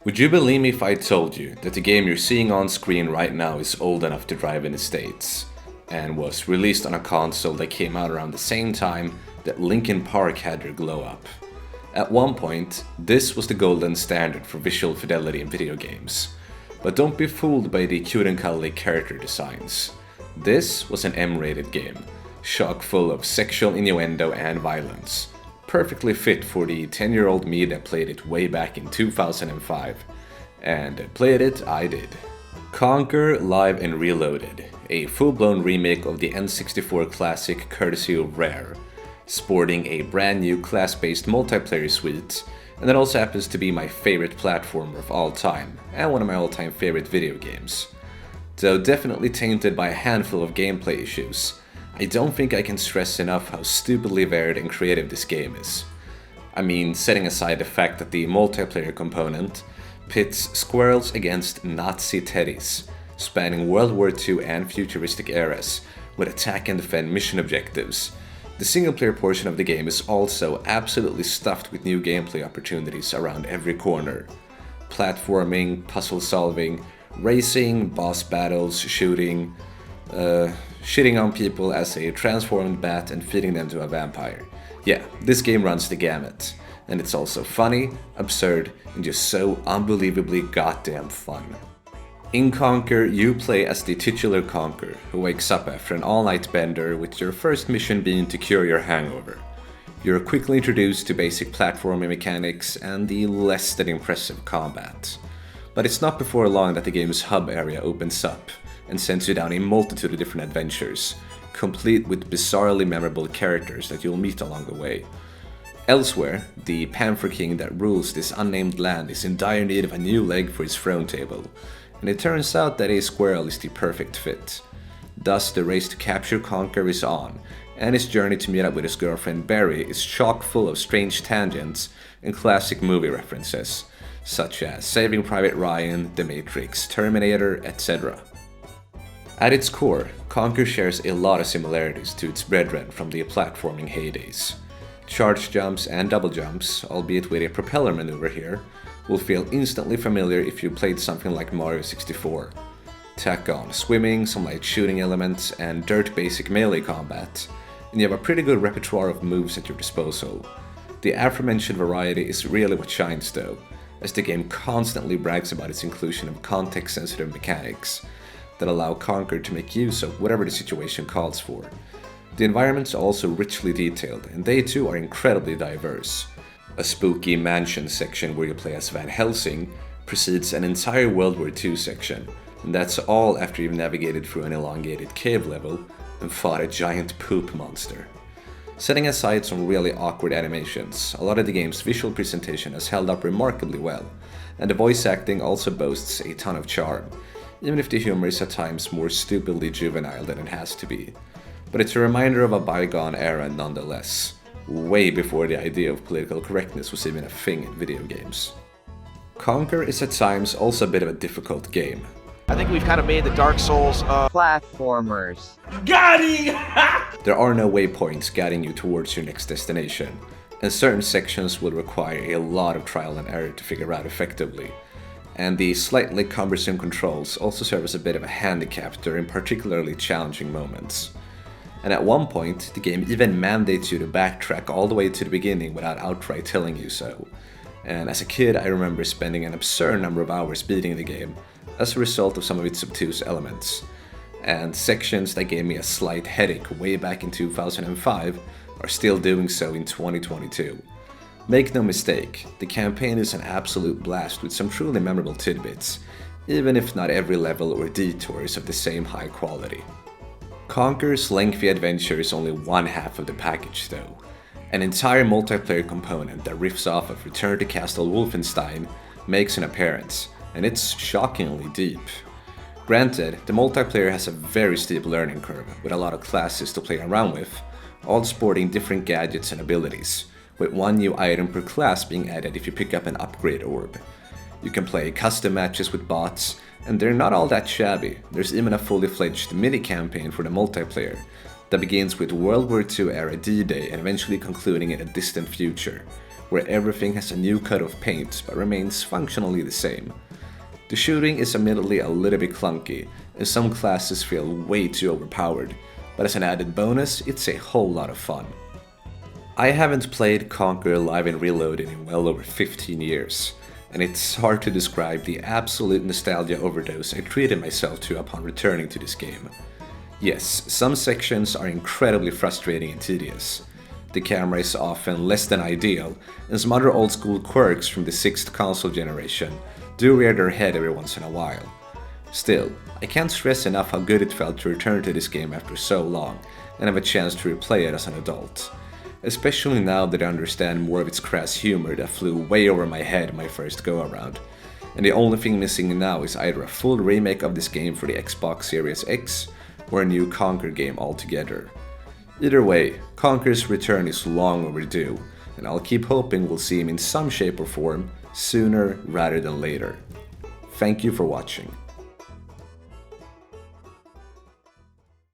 Would you believe me if I told you that the game you're seeing on screen right now is old enough to drive in the States, and was released on a console that came out around the same time that Linkin Park had their glow up? At one point, this was the golden standard for visual fidelity in video games. But don't be fooled by the cute and cuddly character designs. This was an M-rated game, chock full of sexual innuendo and violence. Perfectly fit for the 10-year-old me that played it way back in 2005. And played it I did. Conker Live and Reloaded, a full-blown remake of the N64 classic courtesy of Rare, sporting a brand new class-based multiplayer suite, and that also happens to be my favorite platformer of all time, and one of my all-time favorite video games. Though definitely tainted by a handful of gameplay issues, I don't think I can stress enough how stupidly varied and creative this game is. I mean, setting aside the fact that the multiplayer component pits squirrels against Nazi teddies, spanning World War II and futuristic eras, with attack and defend mission objectives. The single-player portion of the game is also absolutely stuffed with new gameplay opportunities around every corner. Platforming, puzzle solving, racing, boss battles, shooting, shitting on people as a transformed bat and feeding them to a vampire. Yeah, this game runs the gamut. And it's also funny, absurd, and just so unbelievably goddamn fun. In Conker, you play as the titular Conker, who wakes up after an all-night bender with your first mission being to cure your hangover. You're quickly introduced to basic platforming mechanics and the less than impressive combat. But it's not before long that the game's hub area opens up and sends you down a multitude of different adventures, complete with bizarrely memorable characters that you'll meet along the way. Elsewhere, the Panther King that rules this unnamed land is in dire need of a new leg for his throne table, and it turns out that a squirrel is the perfect fit. Thus, the race to capture Conker is on, and his journey to meet up with his girlfriend Barry is chock full of strange tangents and classic movie references, such as Saving Private Ryan, The Matrix, Terminator, etc. At its core, Conker shares a lot of similarities to its brethren from the platforming heydays. Charge jumps and double jumps, albeit with a propeller maneuver here, will feel instantly familiar if you played something like Mario 64. Tack on swimming, some light shooting elements, and dirt basic melee combat, and you have a pretty good repertoire of moves at your disposal. The aforementioned variety is really what shines though, as the game constantly brags about its inclusion of context-sensitive mechanics that allow Conker to make use of whatever the situation calls for. The environments are also richly detailed, and they too are incredibly diverse. A spooky mansion section where you play as Van Helsing precedes an entire World War II section, and that's all after you've navigated through an elongated cave level and fought a giant poop monster. Setting aside some really awkward animations, a lot of the game's visual presentation has held up remarkably well, and the voice acting also boasts a ton of charm, even if the humor is at times more stupidly juvenile than it has to be. But it's a reminder of a bygone era nonetheless, way before the idea of political correctness was even a thing in video games. Conker is at times also a bit of a difficult game. I think we've kind of made the Dark Souls platformers. Got him! There are no waypoints guiding you towards your next destination, and certain sections will require a lot of trial and error to figure out effectively. And the slightly cumbersome controls also serve as a bit of a handicap during particularly challenging moments. And at one point, the game even mandates you to backtrack all the way to the beginning without outright telling you so. And as a kid, I remember spending an absurd number of hours beating the game as a result of some of its obtuse elements. And sections that gave me a slight headache way back in 2005 are still doing so in 2022. Make no mistake, the campaign is an absolute blast with some truly memorable tidbits, even if not every level or detour is of the same high quality. Conker's lengthy adventure is only one half of the package though. An entire multiplayer component that riffs off of Return to Castle Wolfenstein makes an appearance, and it's shockingly deep. Granted, the multiplayer has a very steep learning curve with a lot of classes to play around with, all sporting different gadgets and abilities, with one new item per class being added if you pick up an upgrade orb. You can play custom matches with bots, and they're not all that shabby. There's even a fully fledged mini-campaign for the multiplayer that begins with World War II era D-Day and eventually concluding in a distant future, where everything has a new coat of paint but remains functionally the same. The shooting is admittedly a little bit clunky, and some classes feel way too overpowered, but as an added bonus, it's a whole lot of fun. I haven't played Conker Live and Reloaded in well over 15 years, and it's hard to describe the absolute nostalgia overdose I treated myself to upon returning to this game. Yes, some sections are incredibly frustrating and tedious. The camera is often less than ideal, and some other old school quirks from the 6th console generation do rear their head every once in a while. Still, I can't stress enough how good it felt to return to this game after so long and have a chance to replay it as an adult. Especially now that I understand more of its crass humor that flew way over my head my first go around. And the only thing missing now is either a full remake of this game for the Xbox Series X or a new Conker game altogether. Either way, Conker's return is long overdue, and I'll keep hoping we'll see him in some shape or form sooner rather than later. Thank you for watching.